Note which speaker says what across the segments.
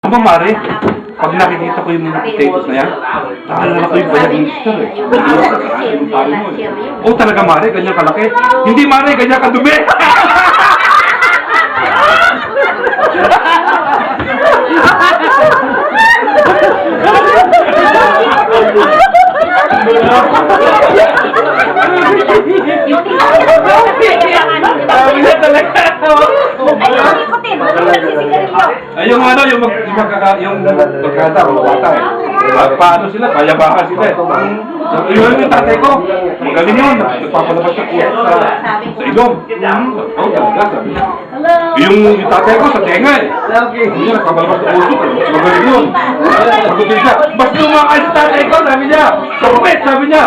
Speaker 1: Ano ba, Mare? Pag nakikita ko yung potatoes na yan, naalala ko yung bayag ng sister eh. Oh, talaga, Mare? Ganyan kalaki? Hindi, Mare, ganyan kadumi! Ay, yung ano, yung magkata, bata eh. Paano sila? Payabahan sila eh. Yung tatay ko, magaling yun. Nagpapalabas sa kuya sa ilong. Oo, talaga, sabi niya. Yung tatay ko sa tenga eh. Sabi niya, nagpapalabas sa puso. Magaling yun. Sabi niya, basta lumakay sa tatay ko, sabi niya. Kapit, sabi niya.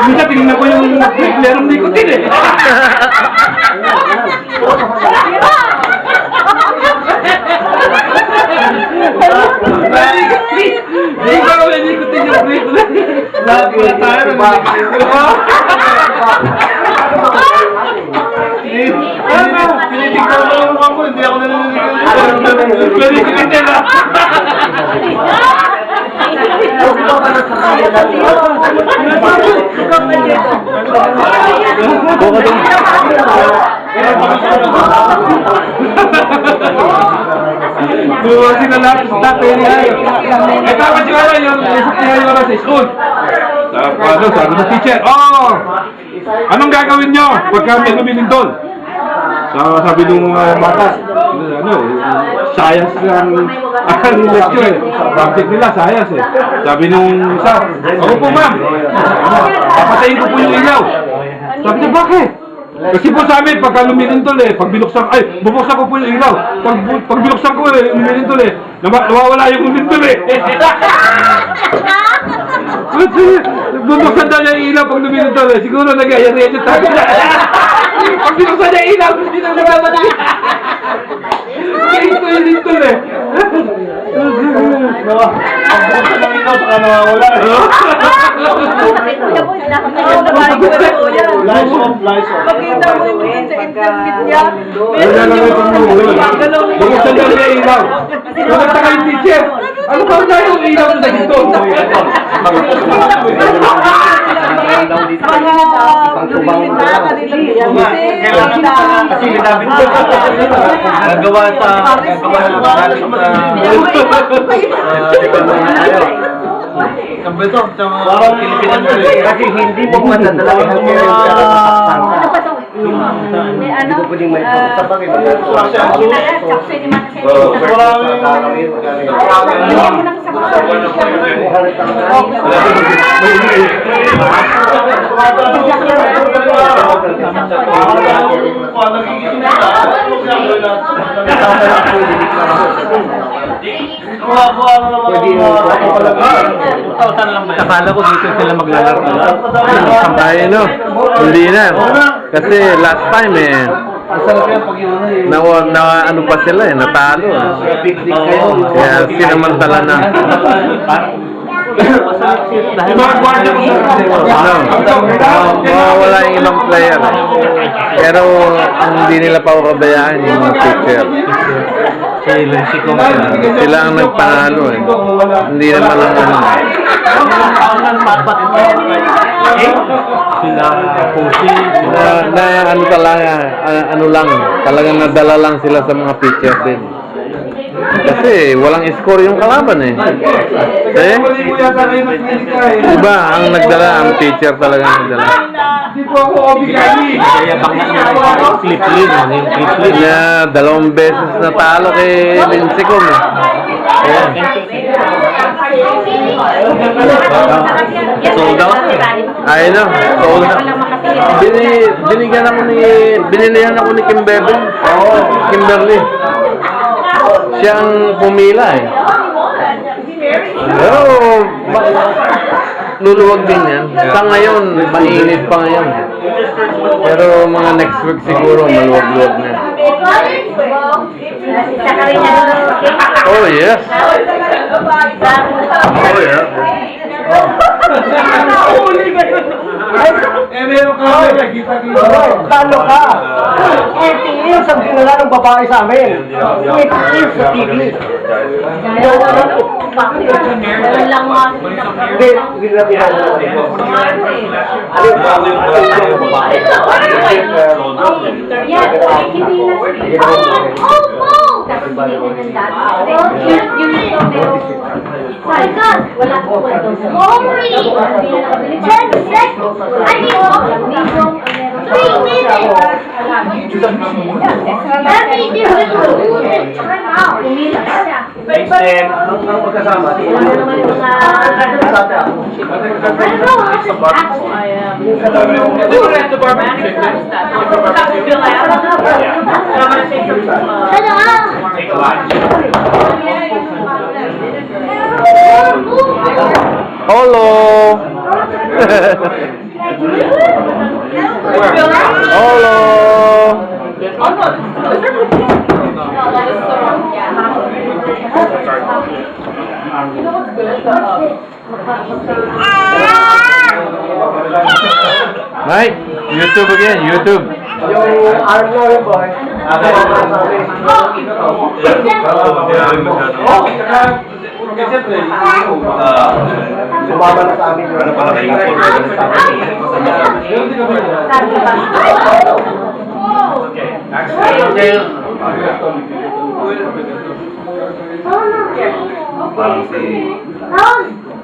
Speaker 1: Minsan, tingnan ko yung lerong nikotin eh. Hindi ko kami nikutin yung break ulit. Lahat na tayo. Tinitignan ko yung mukha ko, hindi ako naninilig. Pwede ko din na. Buwan sila lahat sa tatay niya. Eh, tapos yung ano, yung sa school. Sabi ng teacher, anong gagawin nyo pagka may lumilindol? Sabi nung bata, science ang lecture eh. Subject nila, science eh. Sabi nung isa, ako po ma'am, papatayin ko po yung ilaw. Sabi niya, bakit? Kasi po sa amin, pagka lumilindol eh, pag binuksan, bubuksan ko po yung ilaw. Pag binuksan ko eh, lumilindol eh, nawawala yung lumilindol eh. Bubuksan daw niya yung ilaw pag lumilindol eh. Siguro nag-ayari yung tabi niya. Pag binuksan niya yung ilaw, hindi na nawawala. Kaya ito yung lindol eh. Pag binuksan ng ilaw, saka nawawala eh.
Speaker 2: Makita mo yung sa internet niya.
Speaker 1: Buksan niya yung ilaw. Nagtaka yung teacher. Ano ba tayo yung ilaw na dito?
Speaker 3: Nagawa sa Kambeto, sa mga Pilipinan kasi hindi mo madadala ang
Speaker 2: Ano?
Speaker 3: Akala ko dito sila maglalaro.
Speaker 4: Ay, no. Hindi na. Kasi last time ano pa sila natalo. Kaya sinamantala na. Mawawala yung ibang player. Pero hindi nila papabayaan yung mga pitcher. Sila ang nagpanalo eh. Hindi naman ang ano. Na ano talaga, ano lang, talagang nadala lang sila sa mga pitcher din. Kasi walang score yung kalaban eh. Diba, ang nagdala, ang pitcher talaga nagdala.
Speaker 1: Hindi po ako obligasi.
Speaker 3: Kaya baka yung flip-flip.
Speaker 4: Yeah, 2 beses natalo kay Linsicom eh.
Speaker 3: Sold out.
Speaker 4: Ay na, sold out. Binilihan ako ni Kimberly. Siya ang pumila eh. Pero, luluwag din yan. Sa ngayon, mainit pa ngayon. Pero mga next week siguro, maluwag-luwag na. Oh, yes. Oh, yeah.
Speaker 2: Nakahuli ka yun.
Speaker 3: Eh, meron ka kita-kita.
Speaker 5: Talo ka. 80 years ang dinala ng babae sa amin. 80 years sa TV.
Speaker 2: Meron lang mga
Speaker 5: Hindi, hindi na pinalo.
Speaker 2: Wala po kwento. Sorry! 10 seconds! I need 3 minutes! That means you're going to lose it. Time out. Umila ka siya.
Speaker 5: Ang magkasama.
Speaker 4: Hello. Hello. Mike, YouTube again, YouTube.
Speaker 5: Yung arm na rin, boy. Sumama na sa amin. Ano pala kayo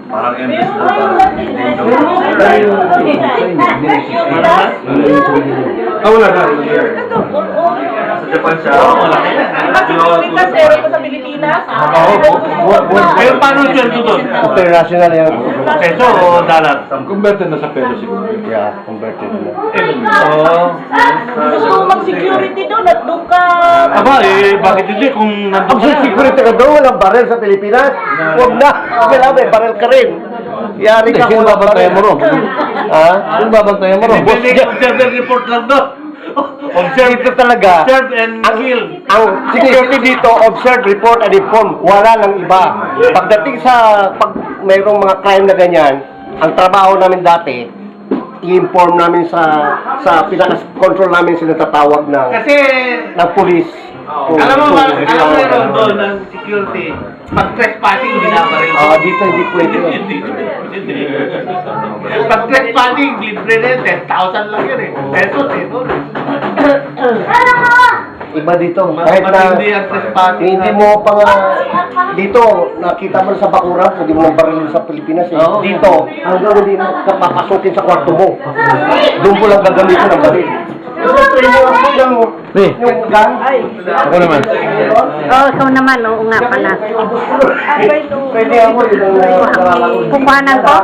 Speaker 3: Parang endless na
Speaker 1: Wala na.
Speaker 3: Sa Japan siya, malaki.
Speaker 2: Sa Pilipinas?
Speaker 3: Pero paano siya doon?
Speaker 5: International yan.
Speaker 3: Peso o dollar?
Speaker 1: Converted na sa peso siguro.
Speaker 5: Yeah, converted na.
Speaker 2: Gusto mo mag-security doon at doon ka...
Speaker 3: Aba, bakit hindi kung nandun
Speaker 5: Ang security ka doon, walang baril sa Pilipinas. Huwag na. Kailangan may baril ka rin. Yari ka kung
Speaker 4: babantayan mo ron?
Speaker 5: Ha?
Speaker 4: Sino babantayan mo ron?
Speaker 3: Depende observer report lang doon. Observe
Speaker 5: Dito talaga.
Speaker 3: Observe and kill.
Speaker 5: Ang security dito, observe, report, and inform. Wala lang iba. Pagdating sa, pag mayroong mga crime na ganyan, ang trabaho namin dati, i-inform namin sa pinaka-control namin sila tatawag
Speaker 3: Kasi,
Speaker 5: ng police.
Speaker 3: alam mo meron doon ng security. Pag trespassing, hindi na pa rin.
Speaker 5: Dito hindi pwede.
Speaker 3: Hindi. Pag trespassing, libre na yun. 10,000 lang yun eh. Pesos eh. no?
Speaker 5: Iba dito. Kahit na
Speaker 3: Matindi ang trespassing.
Speaker 5: hindi mo pa nga dito, nakita mo sa Bakura, hindi mo barilin sa Pilipinas eh.
Speaker 3: Oo.
Speaker 5: Dito, hanggang hindi mo papasukin sa kwarto mo. Doon mo lang gagamitin ang baril. Yung gun,
Speaker 4: Ako naman.
Speaker 6: Ikaw naman, oo nga pala.
Speaker 5: pwede ako yun ang
Speaker 6: Kukuhanan ko?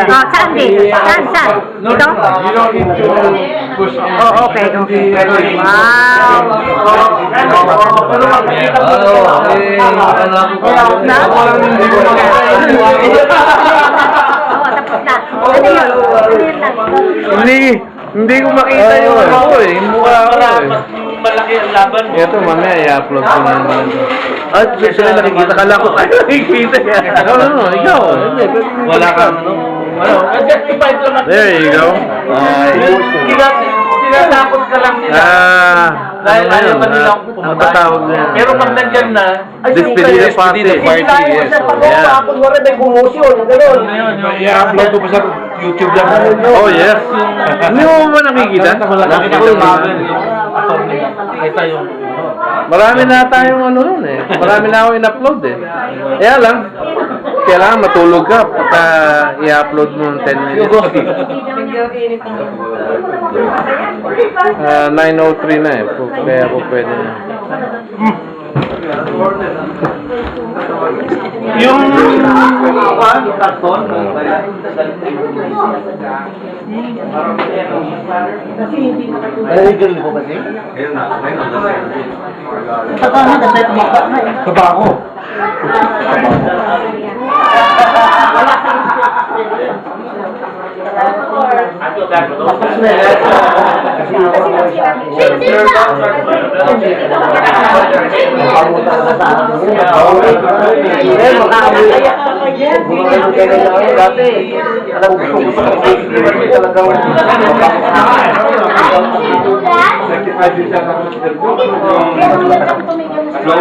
Speaker 6: Saan din? Saan? Ito?
Speaker 1: You don't need to push in.
Speaker 6: Okay. Wow! Tapos na. Ano yun?
Speaker 4: Hindi ko makita yung ano ko eh. Yung mukha ko eh.
Speaker 3: Malaki ang laban.
Speaker 4: Ito mamaya i-upload ko na naman.
Speaker 5: At sila nakikita, kala ko tayo nakikita yan.
Speaker 4: No, ikaw.
Speaker 3: Wala kang ano. Justified lang.
Speaker 4: There you go.
Speaker 3: Tinatakot ka lang nila. Dahil ayaw man nila akong
Speaker 4: Ano
Speaker 3: pumatay.
Speaker 4: ba tawag niya?
Speaker 3: Pero pag nandyan na,
Speaker 4: Despedida party.
Speaker 5: Yes.
Speaker 4: Yeah.
Speaker 5: Kung wala may commotion, gano'n.
Speaker 1: I-upload ko pa sa YouTube lang.
Speaker 4: Oh, yes. Hindi mo ba nakikita?
Speaker 3: nakita ko yung mga nakita yung
Speaker 4: Marami na tayong ano nun eh. Marami na ako in-upload eh. Kaya lang, kailangan matulog ka pagka i-upload mo ng 10 minutes. 9:03 na eh. Kaya ako pwede na.
Speaker 3: yung karton.
Speaker 5: Naliligal ko kasi?
Speaker 1: Tabako.
Speaker 5: Talagang